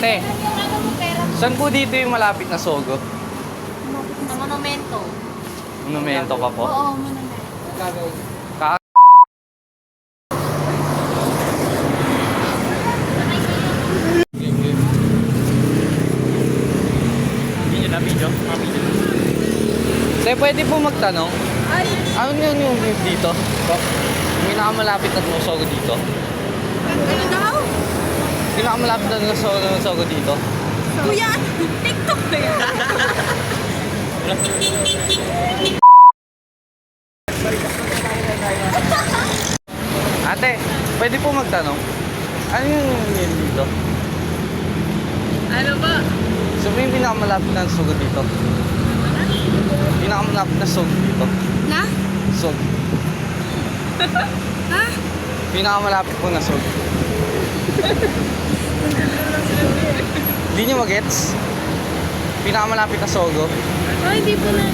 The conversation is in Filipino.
Te, saan po dito yung malapit na Sogo? Sa monumento. Monumento pa po? Oo, monumento. Ka Video na video. Mga video. Te, pwede po magtanong? Ay, Ano yun yung dito? Yung pinakamalapit na Sogo dito? ano daw? Pinakamalapit na Sogo dito? Kuya, TikTok ba yan? Ate, pwede po magtanong? Ano yung dito? Ano ba? So, may pinakamalapit na Sogo dito? Pinakamalapit na Sogo dito? Na? Sogo. Ha? Pinakamalapit po na Sogo. Hindi nyo magets? Pinakamalapit na Sogo? Oh, hindi po na.